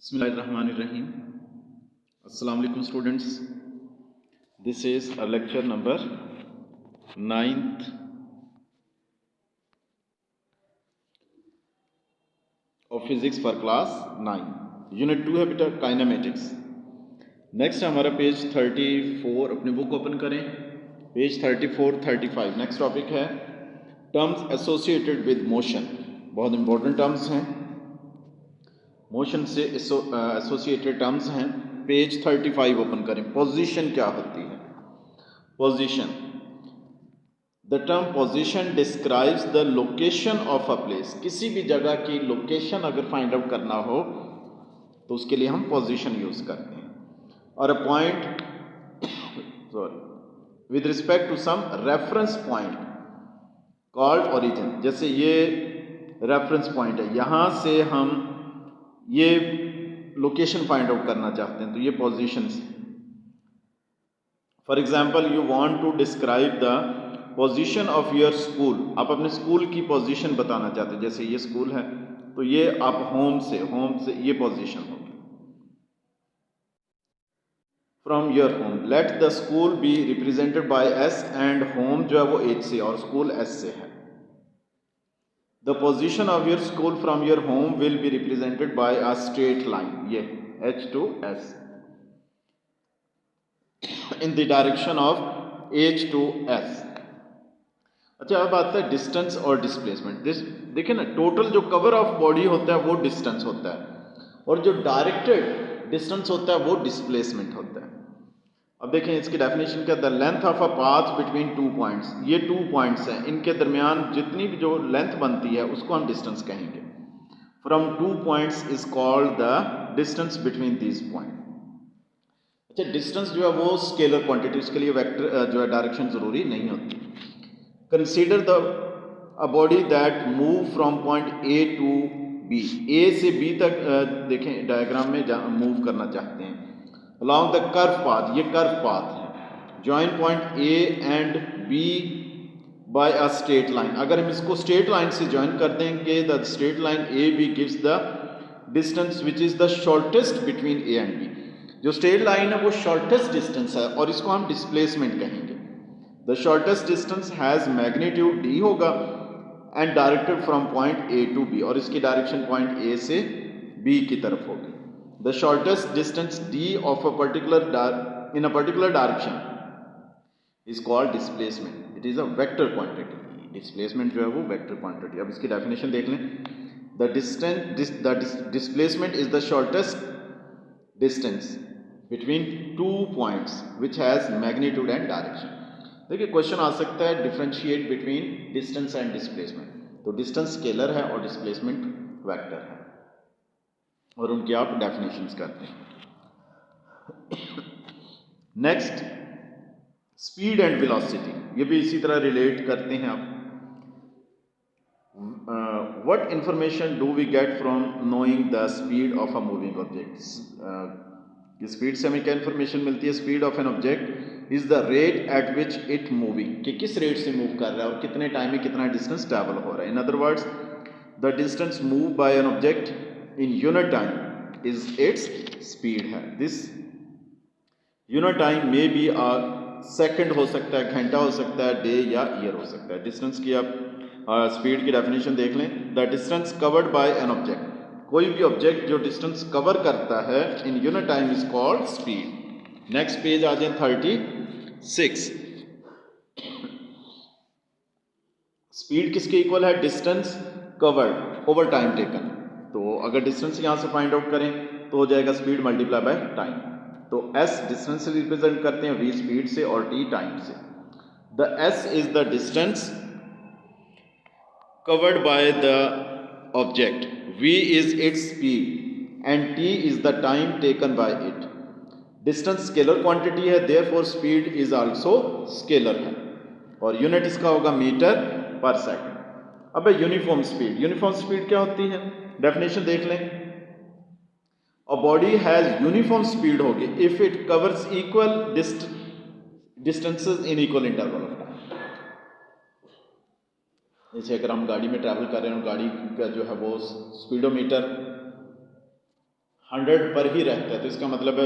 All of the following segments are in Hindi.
Bismillahirrahmanirrahim. Assalamu alaikum students. This is our lecture number 9th of physics for class 9. Unit 2 है बेटा काइनेमेटिक्स. नेक्स्ट हमारा पेज 34 अपनी बुक ओपन करें. पेज 34-35 नेक्स्ट टॉपिक है टर्म्स एसोसिएटेड विद मोशन. बहुत इंपॉर्टेंट टर्म्स हैं, मोशन से एसोसिएटेड टर्म्स हैं. पेज 35 ओपन करें. पोजीशन क्या होती है? Position, the term position describes the location of a place. किसी भी जगह की लोकेशन अगर फाइंड आउट करना हो तो उसके लिए हम पोजीशन यूज करते हैं. और a point with respect to some reference point called origin. जैसे ये रेफरेंस पॉइंट है, यहां से हम ये लोकेशन फाइंड आउट करना चाहते हैं तो ये positions. For example you want to describe the position of your school. आप अपने स्कूल की पोजीशन बताना चाहते हैं. जैसे ये स्कूल है तो ये आप होम से ये पोजीशन होगी. From your home, let the school be represented by S and home जो है वो एच से और स्कूल एस से है. The position of your school from your home will be represented by a straight line, ये H to S, in the direction of H to S. अच्छा, अब आता है डिस्टेंस और डिस्प्लेसमेंट. देखिए ना, टोटल जो कवर ऑफ बॉडी होता है वो डिस्टेंस होता है और जो डायरेक्टेड डिस्टेंस होता है वो डिस्प्लेसमेंट होता है. अब देखें इसकी डेफिनेशन क्या. The length of a path between 2 points. ये 2 पॉइंट्स हैं, इनके दरमियान जितनी भी जो लेंथ बनती है उसको हम डिस्टेंस कहेंगे. From 2 points is called the distance between these point. अच्छा, डिस्टेंस जो है वो स्केलर क्वांटिटी, उसके लिए वेक्टर जो है डायरेक्शन जरूरी नहीं होती. Consider the a body that move from point A to B. A से बी तक देखें डायग्राम में मूव करना चाहते हैं along the curve path. ये curve path है. join point A and B by a straight line. अगर हम इसको straight line से join कर देंगे, the straight line AB gives the distance which is the shortest between A and B. जो straight line है वो shortest distance है और इसको हम displacement कहेंगे. the shortest distance has magnitude D होगा and directed from point A to B, और इसकी direction point A से B की तरफ होगी. The shortest distance D of a particular in a particular direction is called displacement. It is a vector quantity. Displacement जो है वो vector quantity. अब इसकी definition देख लें. The displacement is the shortest distance between 2 points which has magnitude and direction. देखिए क्वेश्चन आ सकता है differentiate between distance and displacement. तो distance scalar है और displacement vector है और उनकी आप डेफिनेशंस करते हैं. Next, speed and velocity. ये भी इसी तरह रिलेट करते हैं आप. What information do we get from knowing the speed of a moving object. Speed से हमें क्या इंफॉर्मेशन मिलती है? Speed of an object is the rate at which it moving, कि किस रेट से मूव कर रहा है और कितने टाइम में कितना डिस्टेंस ट्रैवल हो रहा है. In other words, the distance move by an object in unit time is its speed है. This unit time may be a second हो सकता है, घंटा हो सकता है, डे या ईयर हो सकता है. डिस्टेंस की आप स्पीड की डेफिनेशन देख लें. The distance covered by an object. कोई भी ऑब्जेक्ट जो डिस्टेंस कवर करता है in unit time is called speed. Next page आ जाए 36. स्पीड किसके इक्वल है? Distance covered over time taken. तो अगर डिस्टेंस यहां से फाइंड आउट करें तो हो जाएगा स्पीड मल्टीप्लाई बाय टाइम. तो s डिस्टेंस से रिप्रेजेंट करते हैं, v स्पीड से और t टाइम से. The s is the distance covered by the object, v is its speed and t is the time taken by it. Distance scalar quantity है, therefore speed is also scalar है और यूनिट इसका होगा मीटर पर सेकंड. अब यूनिफॉर्म स्पीड. यूनिफॉर्म स्पीड क्या होती है? डेफिनेशन देख लें. A body has uniform speed होगी if it covers equal distances in equal interval of time. जैसे अगर हम गाड़ी में ट्रैवल कर रहे हैं और गाड़ी का जो है वो स्पीडोमीटर 100 पर ही रहता है, तो इसका मतलब है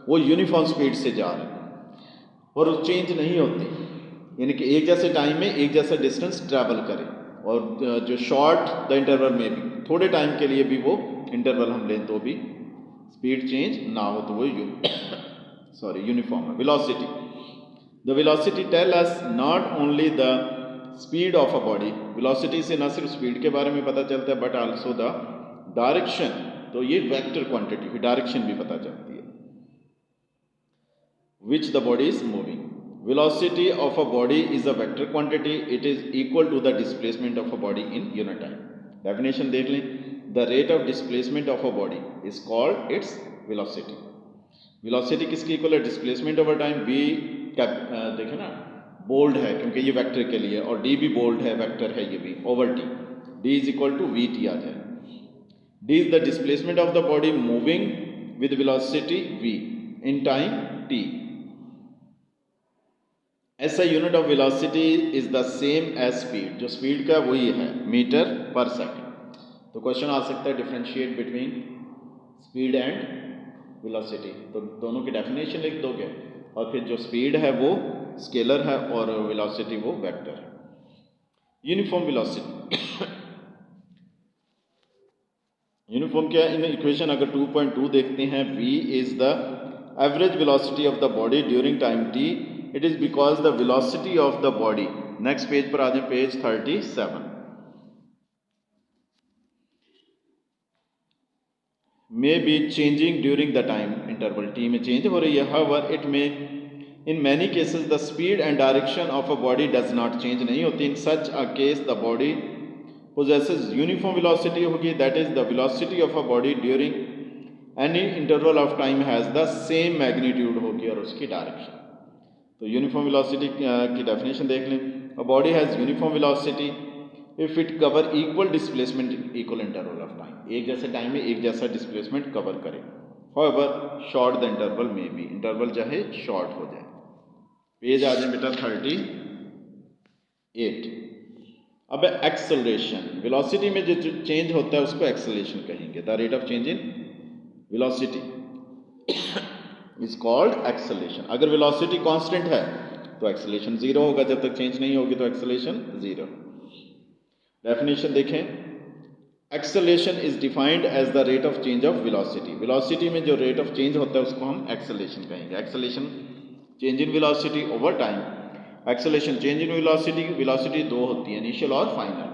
वो यूनिफॉर्म स्पीड से जा रहा है और वो चेंज नहीं होती, यानी कि एक जैसे टाइम में एक जैसा डिस्टेंस ट्रैवल करे। और जो शॉर्ट द इंटरवल में भी थोड़े टाइम के लिए भी वो इंटरवल हम लें तो भी स्पीड चेंज ना हो, तो वो यूनिफॉर्म है। Velocity, the velocity tell us not only the speed of a body, velocity से ना सिर्फ स्पीड के बारे में पता चलता है बट आल्सो द डायरेक्शन, तो ये वेक्टर क्वांटिटी की डायरेक्शन भी पता चलती है, which the body is moving. Velocity of a body is a vector quantity, it is equal to the displacement of a body in unit time. Definition देख लें, the rate of displacement of a body is called its velocity. Velocity किसकी इक्वल है? Displacement over time. v देखें ना बोल्ड है क्योंकि ये वेक्टर के लिए, और d भी बोल्ड है, वेक्टर है ये भी, over t, d is equal to v t आ जाए। d is the displacement of the body moving with velocity v in time t. ऐसा unit of velocity is the same as speed, जो स्पीड का वही है मीटर पर सेकंड। तो क्वेश्चन आ सकता है differentiate between speed and velocity, तो दोनों की डेफिनेशन लिख दोगे और फिर जो स्पीड है वो स्केलर है और वेलोसिटी वो वेक्टर है। यूनिफॉर्म वेलोसिटी यूनिफॉर्म क्या है? इन इक्वेशन अगर 2.2 देखते हैं, v is the average velocity of the body during time t, it is because the velocity of the body, next page पर आ जाए, page 37, may be changing during the time interval, t में चेंज हो रही है, however it may in many cases the speed and direction of a body does not change, नहीं होती, in such a case the body possesses uniform velocity होगी, that is the velocity of a body during any interval of time has the same magnitude होगी और उसकी डायरेक्शन। तो यूनिफॉर्म वेलोसिटी की डेफिनेशन देख लें, a body has uniform velocity if it cover equal displacement equal interval of time, एक जैसे टाइम में एक जैसा डिस्प्लेसमेंट कवर करे। हाउएवर शॉर्ट द इंटरवल में भी, इंटरवल चाहे शॉर्ट हो जाए। पेज आ जाए बेटा 38। अब एक्सेलरेशन, वेलोसिटी में जो चेंज होता है उसको एक्सेलरेशन कहेंगे, the rate of change in velocity is called acceleration. अगर वेलोसिटी कांस्टेंट है तो एक्सेलरेशन जीरो होगा, जब तक चेंज नहीं होगी तो एक्सेलरेशन जीरो। डेफिनेशन देखें, acceleration is defined as the rate of change of velocity, velocity में जो रेट ऑफ चेंज होता है उसको हम एक्सेलरेशन कहेंगे। Acceleration change in velocity over time, acceleration change in velocity, velocity दो होती है, इनिशियल और final,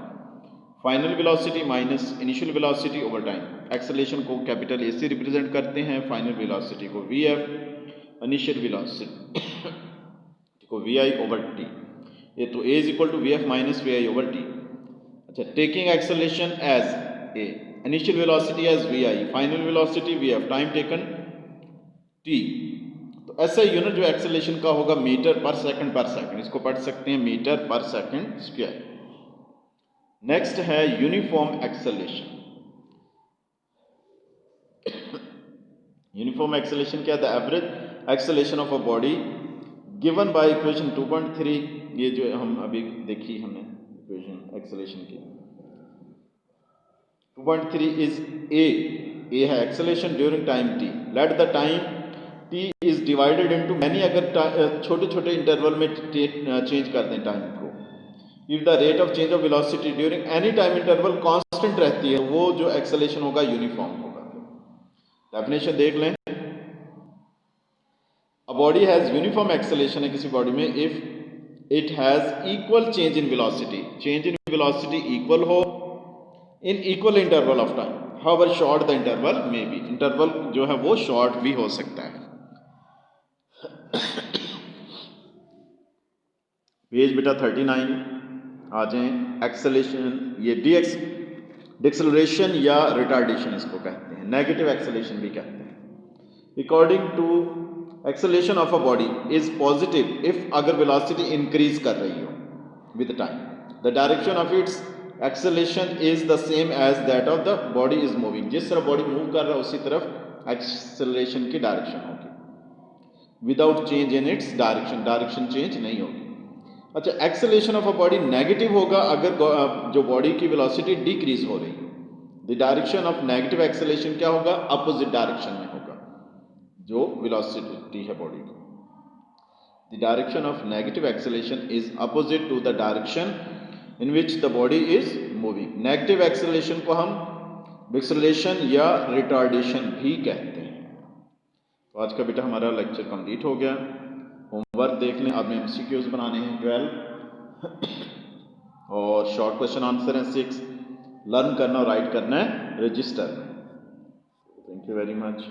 final velocity minus initial velocity over time. Acceleration को कैपिटल ए से रिप्रेजेंट करते हैं, फाइनल वेलोसिटी को वी एफ, इनिशियल वेलोसिटी को वी आई ओवर टी, ये तो a is equal to v f minus v i over t. अच्छा, taking acceleration as a, initial velocity as we I, final velocity v f, time taken t. तो ऐसा यूनिट जो एक्सेलरेशन का होगा मीटर पर सेकंड, इसको पढ़ सकते हैं मीटर पर सेकंड स्क्वायर। नेक्स्ट है यूनिफॉर्म एक्सेलरेशन। यूनिफॉर्म एक्सेलरेशन क्या है? The average acceleration of a body given by equation 2.3, ये जो हम अभी देखी हमने इक्वेशन एक्सेलरेशन की, 2.3 इज ए है acceleration during time T, let the time T is divided into many, अगर छोटे छोटे इंटरवल में चेंज कर दें टाइम को, if the rate of change of velocity during any time interval constant रहती है, वो जो एक्सेलरेशन होगा यूनिफॉर्म होगा। डेफिनेशन देख लें, a body has uniform acceleration है किसी बॉडी में if it has equal change in velocity, change in velocity equal हो in equal interval of time, however short the interval में भी, इंटरवल जो है वो शॉर्ट भी हो सकता है। पेज बेटा 39 आ जाएं, एक्सेलरेशन, ये डिक्सेलरेशन या रिटार्डेशन इसको कहते हैं, नेगेटिव एक्सेलरेशन भी कहते हैं। According to acceleration of a body is positive if अगर वेलोसिटी इंक्रीज कर रही हो with time, the direction of its acceleration is the same as that of the body is moving, जिस तरह बॉडी मूव कर रहा है उसी तरफ एक्सेलरेशन की डायरेक्शन होगी, without change in its direction, direction change नहीं होगी। अच्छा, acceleration of a body negative होगा अगर जो बॉडी की वेलोसिटी डिक्रीज हो रही है, the direction of negative acceleration क्या होगा, अपोजिट डायरेक्शन में होगा जो वेलोसिटी है बॉडी की। The direction of negative acceleration is opposite to the direction in which the body is moving. Negative acceleration को हम एक्सेलरेशन या रिटार्डेशन भी कहते हैं। तो आज का बेटा हमारा लेक्चर कंप्लीट हो गया। होमवर्क देख लें, अब एमसीक्यूज बनाने हैं 12 और शॉर्ट क्वेश्चन आंसर है 6। लर्न करना और राइट करना है रजिस्टर में। Thank you very much.